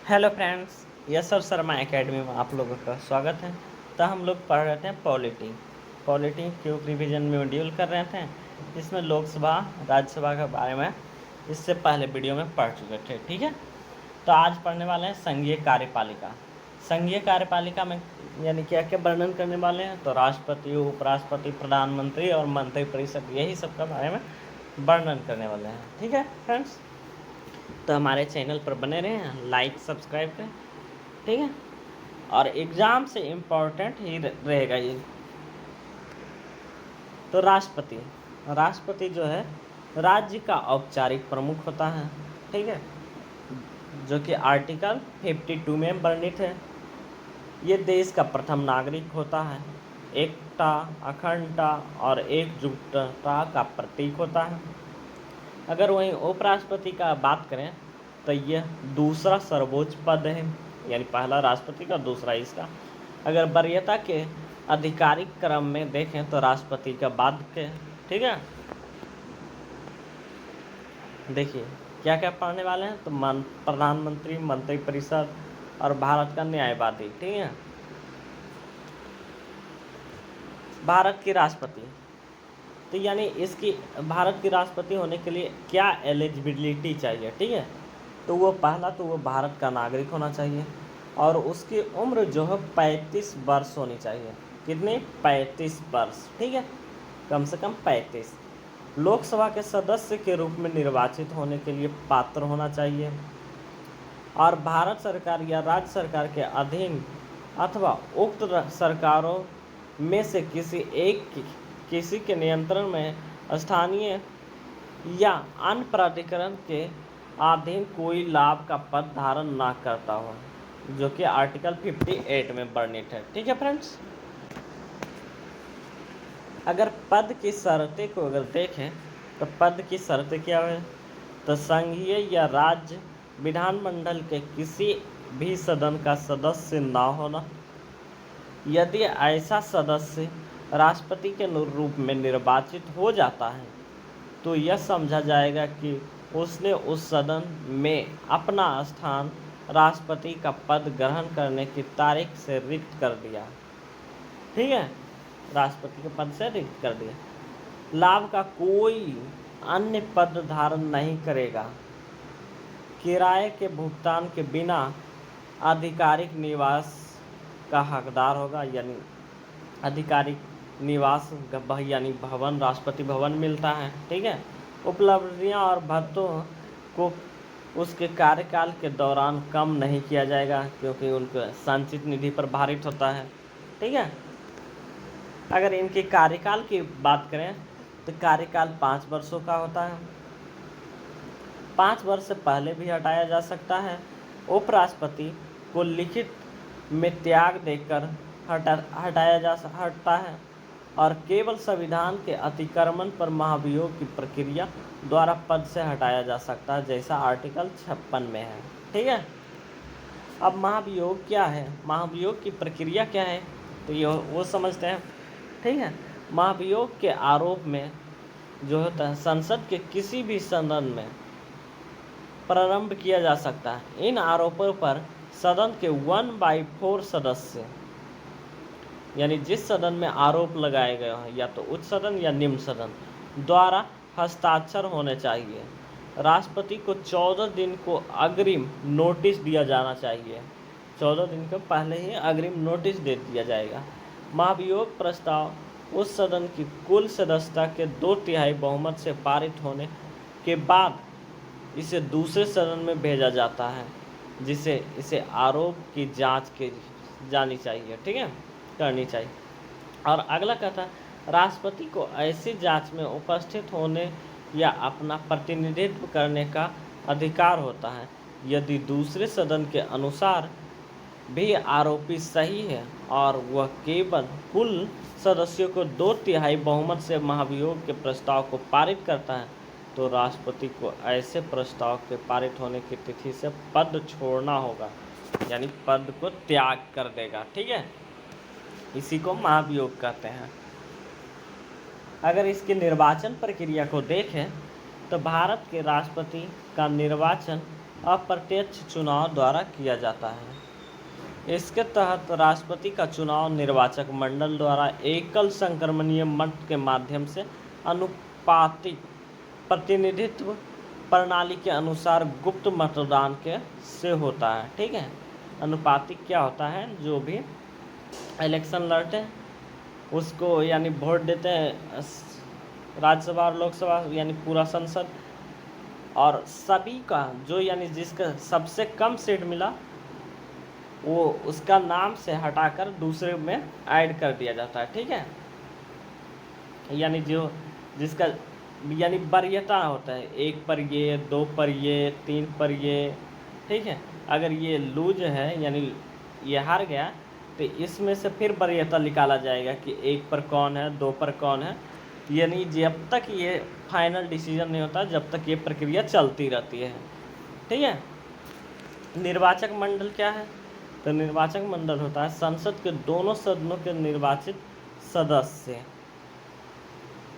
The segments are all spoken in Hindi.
Hello friends, yes sir Sharma academy में आप लोगों का स्वागत है। तो हम लोग पढ़ रहे थे पॉलिटी क्यूब रिवीजन में मॉड्यूल कर रहे थे, जिसमें लोकसभा राज्यसभा के बारे में इससे पहले वीडियो में पढ़ चुके थे। ठीक है, तो आज पढ़ने वाले हैं संघीय कार्यपालिका। संघीय कार्यपालिका में यानी क्या क्या वर्णन करने वाले हैं, तो राष्ट्रपति, उपराष्ट्रपति, प्रधानमंत्री और मंत्रिपरिषद, यही सब के बारे में वर्णन करने वाले हैं। ठीक है फ्रेंड्स, तो हमारे चैनल पर बने रहें, लाइक सब्सक्राइब करें। ठीक है, और एग्ज़ाम से इम्पोर्टेंट ही रहेगा ये। तो राष्ट्रपति जो है राज्य का औपचारिक प्रमुख होता है। ठीक है, जो कि आर्टिकल 52 में वर्णित है। ये देश का प्रथम नागरिक होता है, एकता, अखंडता और एकजुटता का प्रतीक होता है। अगर वहीं उपराष्ट्रपति का बात करें तो यह दूसरा सर्वोच्च पद है, यानी पहला राष्ट्रपति का, दूसरा इसका। अगर वरीयता के आधिकारिक क्रम में देखें तो राष्ट्रपति का बाद के। ठीक है, देखिए क्या क्या पढ़ने वाले हैं, तो प्रधानमंत्री, मंत्रिपरिषद और भारत का न्यायवादी। ठीक है, भारत की राष्ट्रपति, तो यानी इसकी भारत की राष्ट्रपति होने के लिए क्या एलिजिबिलिटी चाहिए। ठीक है, तो वो पहला तो वो भारत का नागरिक होना चाहिए और उसकी उम्र जो है 35 वर्ष होनी चाहिए। कितनी? 35 वर्ष। ठीक है, कम से कम 35। लोकसभा के सदस्य के रूप में निर्वाचित होने के लिए पात्र होना चाहिए और भारत सरकार या राज्य सरकार के अधीन अथवा उक्त सरकारों में से किसी के नियंत्रण में स्थानीय या अन्य प्राधिकरण के अधीन कोई लाभ का पद धारण ना करता हो, जो कि आर्टिकल 58 में वर्णित है। ठीक है फ्रेंड्स, अगर पद की शर्तें को अगर देखें तो पद की शर्तें क्या है, तो संघीय या राज्य विधानमंडल के किसी भी सदन का सदस्य ना होना। यदि ऐसा सदस्य राष्ट्रपति के रूप में निर्वाचित हो जाता है तो यह समझा जाएगा कि उसने उस सदन में अपना स्थान राष्ट्रपति का पद ग्रहण करने की तारीख से रिक्त कर दिया। ठीक है, राष्ट्रपति के पद से रिक्त कर दिया। लाभ का कोई अन्य पद धारण नहीं करेगा। किराए के भुगतान के बिना आधिकारिक निवास का हकदार होगा, यानी आधिकारिक निवास यानी भवन, राष्ट्रपति भवन मिलता है। ठीक है, उपलब्धियां और भत्तों को उसके कार्यकाल के दौरान कम नहीं किया जाएगा, क्योंकि उनके संचित निधि पर भारित होता है। ठीक है, अगर इनके कार्यकाल की बात करें तो कार्यकाल 5 वर्षों का होता है। 5 वर्ष से पहले भी हटाया जा सकता है। उपराष्ट्रपति को लिखित में त्याग देकर हटता है और केवल संविधान के अतिक्रमण पर महाभियोग की प्रक्रिया द्वारा पद से हटाया जा सकता है, जैसा आर्टिकल 56 में है। ठीक है, अब महाभियोग क्या है, महाभियोग की प्रक्रिया क्या है, तो ये वो समझते हैं। ठीक है, महाभियोग के आरोप में जो होता है संसद के किसी भी सदन में प्रारंभ किया जा सकता है। इन आरोपों पर सदन के 1/4 सदस्य, यानी जिस सदन में आरोप लगाए गए हैं, या तो उच्च सदन या निम्न सदन द्वारा हस्ताक्षर होने चाहिए। राष्ट्रपति को 14 दिन को अग्रिम नोटिस दिया जाना चाहिए। 14 दिन के पहले ही अग्रिम नोटिस दे दिया जाएगा। महाभियोग प्रस्ताव उस सदन की कुल सदस्यता के 2/3 बहुमत से पारित होने के बाद इसे दूसरे सदन में भेजा जाता है, जिसे इसे आरोप की जांच की जानी चाहिए। ठीक है, करनी चाहिए। और अगला कहता है राष्ट्रपति को ऐसी जांच में उपस्थित होने या अपना प्रतिनिधित्व करने का अधिकार होता है यदि दूसरे सदन के अनुसार भी आरोपी सही है और वह केवल कुल सदस्यों को 2/3 बहुमत से महाभियोग के प्रस्ताव को पारित करता है, तो राष्ट्रपति को ऐसे प्रस्ताव के पारित होने की तिथि से पद छोड़ना होगा, यानी पद को त्याग कर देगा। ठीक है, इसी को महाभियोग कहते हैं। अगर इसकी निर्वाचन प्रक्रिया को देखें तो भारत के राष्ट्रपति का निर्वाचन अप्रत्यक्ष चुनाव द्वारा किया जाता है। इसके तहत राष्ट्रपति का चुनाव निर्वाचक मंडल द्वारा एकल संक्रमणीय मत के माध्यम से अनुपातिक प्रतिनिधित्व प्रणाली के अनुसार गुप्त मतदान के से होता है। ठीक है, अनुपातिक क्या होता है, जो भी इलेक्शन लड़ते हैं उसको यानी वोट देते हैं राज्यसभा और लोकसभा यानी पूरा संसद, और सभी का जो यानी जिसका सबसे कम सीट मिला वो उसका नाम से हटाकर दूसरे में ऐड कर दिया जाता है। ठीक है, यानी जो जिसका यानी वरीयता होता है, 1 पर ये, 2 पर ये, 3 पर ये। ठीक है, अगर ये लूज है यानी ये हार गया तो इसमें से फिर वरीयता निकाला जाएगा कि 1 पर कौन है, 2 पर कौन है, यानी जब तक ये फाइनल डिसीजन नहीं होता जब तक ये प्रक्रिया चलती रहती है। ठीक है, निर्वाचक मंडल क्या है, तो निर्वाचक मंडल होता है संसद के दोनों सदनों के निर्वाचित सदस्य,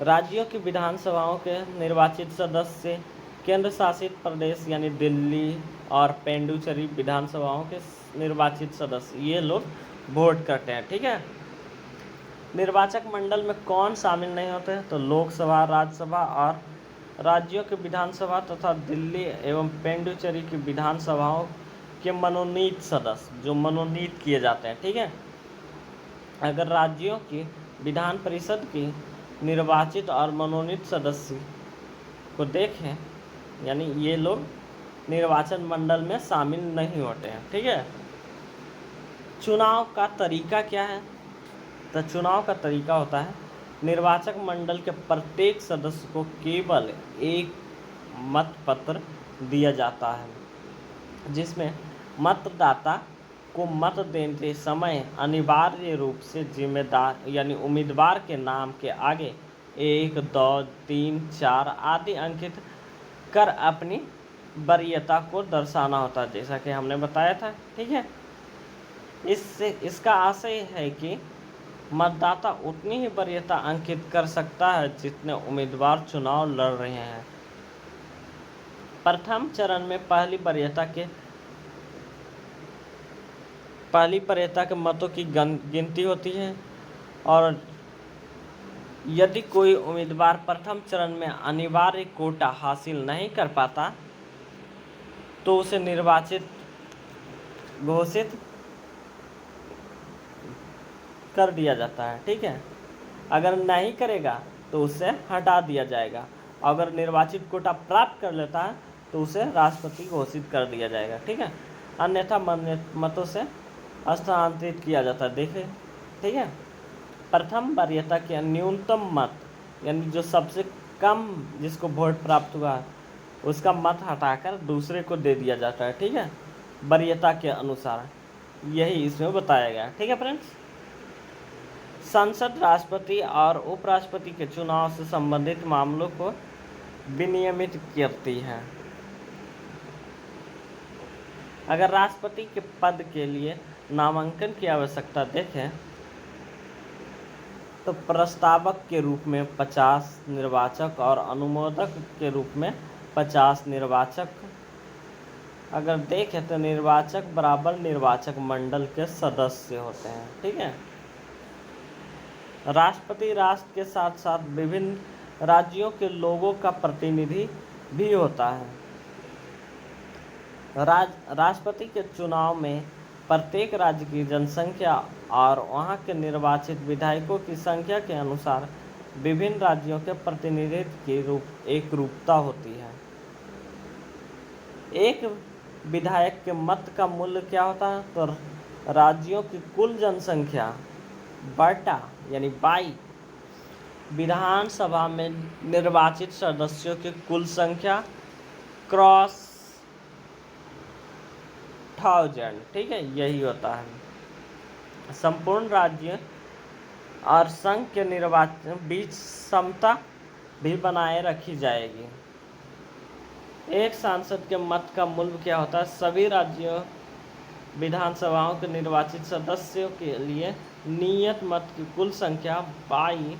राज्यों की विधानसभाओं के निर्वाचित सदस्य, केंद्र शासित प्रदेश यानी दिल्ली और पुडुचेरी विधानसभाओं के निर्वाचित सदस्य, ये लोग वोट करते हैं। ठीक है, निर्वाचक मंडल में कौन शामिल नहीं होते हैं, तो लोकसभा, राज्यसभा और राज्यों की विधानसभा तथा दिल्ली एवं पुडुचेरी की विधानसभाओं के मनोनीत सदस्य जो मनोनीत किए जाते हैं। ठीक है, अगर राज्यों की विधान परिषद की निर्वाचित और मनोनीत सदस्य को देखें यानी ये लोग निर्वाचन मंडल में शामिल नहीं होते हैं। ठीक है, चुनाव का तरीका क्या है, तो चुनाव का तरीका होता है निर्वाचक मंडल के प्रत्येक सदस्य को केवल एक मतपत्र दिया जाता है जिसमें मतदाता को मत देते समय अनिवार्य रूप से जिम्मेदार यानी उम्मीदवार के नाम के आगे 1, 2, 3, 4 आदि अंकित कर अपनी वरीयता को दर्शाना होता है, जैसा कि हमने बताया था। ठीक है, इससे इसका आशय है कि मतदाता उतनी ही वरीयता अंकित कर सकता है जितने उम्मीदवार चुनाव लड़ रहे हैं। प्रथम चरण में पहली वरीयता के मतों की गिनती होती है, और यदि कोई उम्मीदवार प्रथम चरण में अनिवार्य कोटा हासिल नहीं कर पाता तो उसे निर्वाचित घोषित कर दिया जाता है। ठीक है, अगर नहीं करेगा तो उसे हटा दिया जाएगा, अगर निर्वाचित कोटा प्राप्त कर लेता है तो उसे राष्ट्रपति घोषित कर दिया जाएगा। ठीक है, अन्यथा मतों से स्थानांतरित किया जाता है। देखिए, ठीक है, प्रथम वरीयता के न्यूनतम मत यानी जो सबसे कम जिसको वोट प्राप्त हुआ है उसका मत हटाकर दूसरे को दे दिया जाता है। ठीक है, वरीयता के अनुसार, यही इसमें बताया गया। ठीक है फ्रेंड्स, संसद राष्ट्रपति और उपराष्ट्रपति के चुनाव से संबंधित मामलों को विनियमित करती है। अगर राष्ट्रपति के पद के लिए नामांकन की आवश्यकता देखें तो प्रस्तावक के रूप में 50 निर्वाचक और अनुमोदक के रूप में 50 निर्वाचक, अगर देखें तो निर्वाचक बराबर निर्वाचक मंडल के सदस्य होते हैं। ठीक है, राष्ट्रपति राष्ट्र के साथ साथ विभिन्न राज्यों के लोगों का प्रतिनिधि भी होता है। राष्ट्रपति के चुनाव में प्रत्येक राज्य की जनसंख्या और वहां के निर्वाचित विधायकों की संख्या के अनुसार विभिन्न राज्यों के प्रतिनिधित्व की एक रूपता होती है। एक विधायक के मत का मूल्य क्या होता है, तो राज्यों की कुल जनसंख्या बटा यानी बाई विधानसभा में निर्वाचित सदस्यों की कुल संख्या क्रॉस 1000। ठीक है, यही होता है। संपूर्ण राज्य और संघ के निर्वाचन बीच समता भी बनाए रखी जाएगी। एक सांसद के मत का मूल्य क्या होता है, सभी राज्यों विधानसभाओं के निर्वाचित सदस्यों के लिए नियत मत की कुल संख्या बाई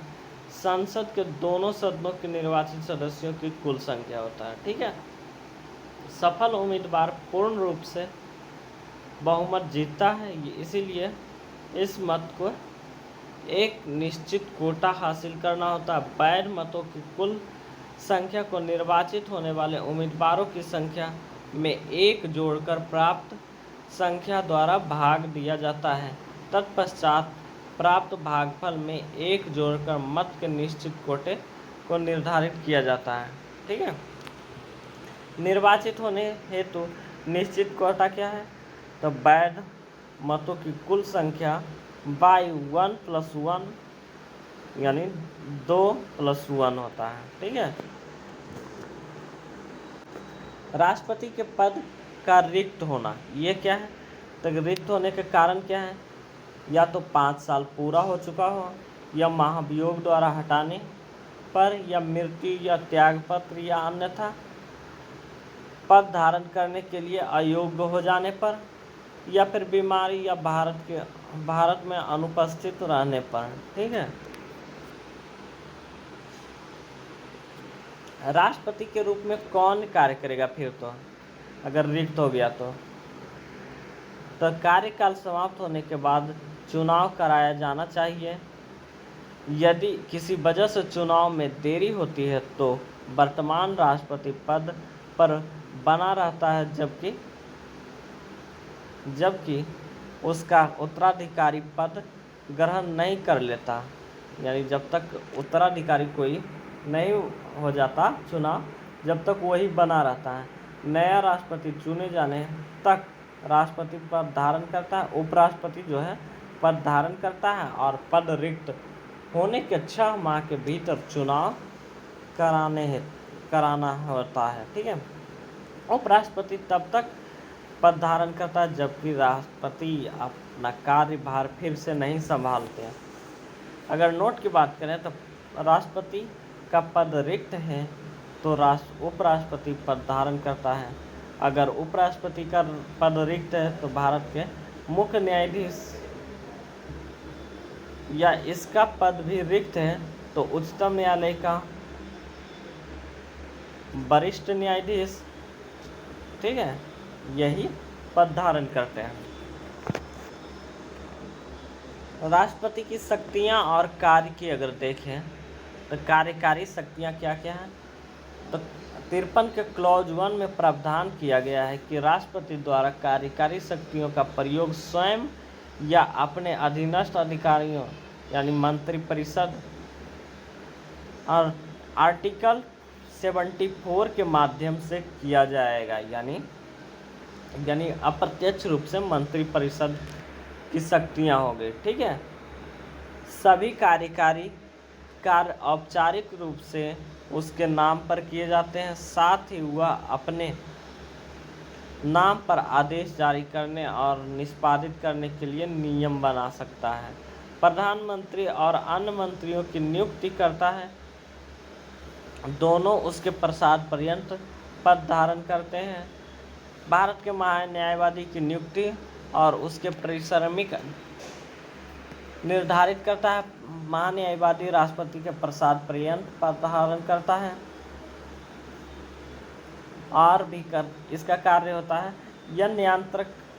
संसद के दोनों सदनों के निर्वाचित सदस्यों की कुल संख्या होता है। ठीक है, सफल उम्मीदवार पूर्ण रूप से बहुमत जीतता है, इसीलिए इस मत को एक निश्चित कोटा हासिल करना होता है। वैध मतों की कुल संख्या को निर्वाचित होने वाले उम्मीदवारों की संख्या में एक जोड़कर प्राप्त संख्या द्वारा भाग दिया जाता है। तत्पश्चात प्राप्त भागफल में एक जोड़कर मत के निश्चित कोटे को निर्धारित किया जाता है। ठीक है, निर्वाचित होने हेतु निश्चित कोटा क्या है? तो वैध मतों की कुल संख्या बाई 1+1 यानी 2+1 होता है। ठीक है, राष्ट्रपति के पद का रिक्त होना, ये क्या है? तो रिक्त होने के कारण क्या है? या तो 5 साल पूरा हो चुका हो, या महाभियोग द्वारा हटाने पर, या मृत्यु या त्यागपत्र, या अन्यथा पद धारण करने के लिए अयोग्य हो जाने पर, या फिर बीमारी या भारत में अनुपस्थित रहने पर। ठीक है, राष्ट्रपति के रूप में कौन कार्य करेगा फिर? तो अगर रिक्त हो गया तो कार्यकाल समाप्त होने के बाद चुनाव कराया जाना चाहिए। यदि किसी वजह से चुनाव में देरी होती है तो वर्तमान राष्ट्रपति पद पर बना रहता है, जबकि उसका उत्तराधिकारी पद ग्रहण नहीं कर लेता। यानी जब तक उत्तराधिकारी कोई नहीं हो जाता चुनाव, जब तक वही बना रहता है। नया राष्ट्रपति चुने जाने तक राष्ट्रपति पद धारण करता है, उपराष्ट्रपति जो है पद धारण करता है, और पद रिक्त होने के 6 माह के भीतर चुनाव कराना होता है। ठीक है, उपराष्ट्रपति तब तक पद धारण करता है जबकि राष्ट्रपति अपना कार्यभार फिर से नहीं संभालते हैं। अगर नोट की बात करें तो राष्ट्रपति का पद रिक्त है तो उपराष्ट्रपति पद धारण करता है। अगर उपराष्ट्रपति का पद रिक्त है तो भारत के मुख्य न्यायाधीश या इसका पद भी रिक्त है तो उच्चतम न्यायालय का वरिष्ठ न्यायाधीश, ठीक है, यही पद धारण करते हैं। राष्ट्रपति की शक्तियां और कार्य की अगर देखें तो कार्यकारी शक्तियां क्या क्या हैं? तो 53 के क्लॉज 1 में प्रावधान किया गया है कि राष्ट्रपति द्वारा कार्यकारी शक्तियों का प्रयोग स्वयं या अपने अधीनस्थ अधिकारियों यानी मंत्रिपरिषद और आर्टिकल 74 के माध्यम से किया जाएगा। यानी अप्रत्यक्ष रूप से मंत्रिपरिषद की शक्तियां हो गई। ठीक है, सभी कार्यकारी कार्य औपचारिक रूप से उसके नाम पर किए जाते हैं, साथ ही वह अपने नाम पर आदेश जारी करने और निष्पादित करने के लिए नियम बना सकता है। प्रधानमंत्री और अन्य मंत्रियों की नियुक्ति करता है, दोनों उसके प्रसाद पर्यंत पद धारण करते हैं। भारत के महान्यायवादी की नियुक्ति और उसके परिश्रमिक निर्धारित करता है। महान्यायवादी राष्ट्रपति के प्रसाद पर्यंत पद धारण करता है और भी इसका कार्य होता है। यह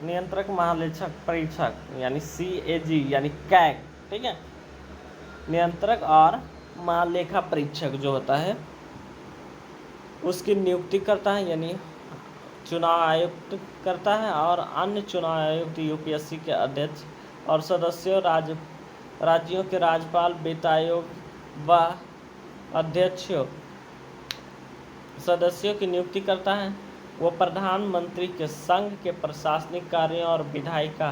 नियंत्रक महालेखक परीक्षक यानी CAG यानी कैग, ठीक है, नियंत्रक और महालेखा परीक्षक जो होता है उसकी नियुक्ति करता है, यानी चुनाव आयुक्त करता है, और अन्य चुनाव आयुक्त UPSC के अध्यक्ष और सदस्यों, राज्यों के राज्यपाल, वित्त आयोग व अध्यक्षों सदस्यों की नियुक्ति करता है। वो प्रधानमंत्री के संघ के प्रशासनिक कार्यों और विधायिका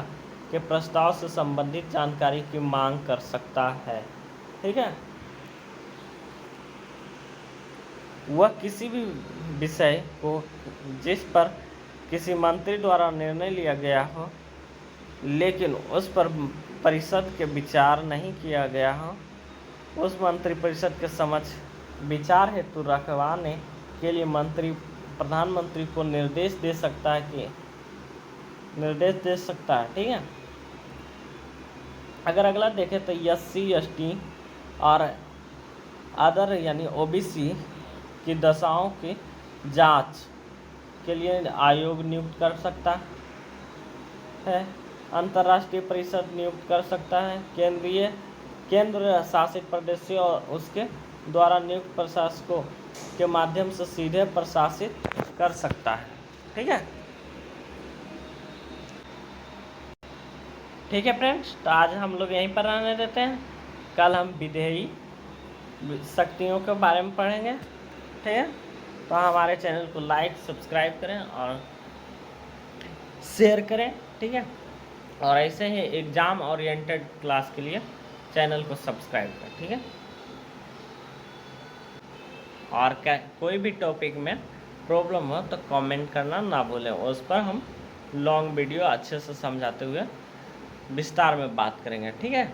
के प्रस्ताव से संबंधित जानकारी की मांग कर सकता है। ठीक है, वह किसी भी विषय को जिस पर किसी मंत्री द्वारा निर्णय लिया गया हो लेकिन उस पर परिषद के विचार नहीं किया गया हो, उस मंत्रिपरिषद के समक्ष विचार हेतु रखवाने के लिए प्रधानमंत्री को निर्देश दे सकता है। ठीक है, अगर अगला देखें तो SC ST और अदर यानी OBC की दशाओं की जांच के लिए आयोग नियुक्त कर सकता है, अंतर्राष्ट्रीय परिषद नियुक्त कर सकता है, केंद्र शासित प्रदेशों और उसके द्वारा नियुक्त प्रशासकों के माध्यम से सीधे प्रशासित कर सकता है। ठीक है, ठीक है फ्रेंड्स, तो आज हम लोग यहीं पर रहने देते हैं। कल हम विधेयी शक्तियों के बारे में पढ़ेंगे। ठीक है, तो हमारे चैनल को लाइक सब्सक्राइब करें और शेयर करें। ठीक है, और ऐसे ही एग्ज़ाम ओरिएंटेड क्लास के लिए चैनल को सब्सक्राइब करें। ठीक है, और क्या कोई भी टॉपिक में प्रॉब्लम हो तो कमेंट करना ना भूलें, उस पर हम लॉन्ग वीडियो अच्छे से समझाते हुए विस्तार में बात करेंगे। ठीक है।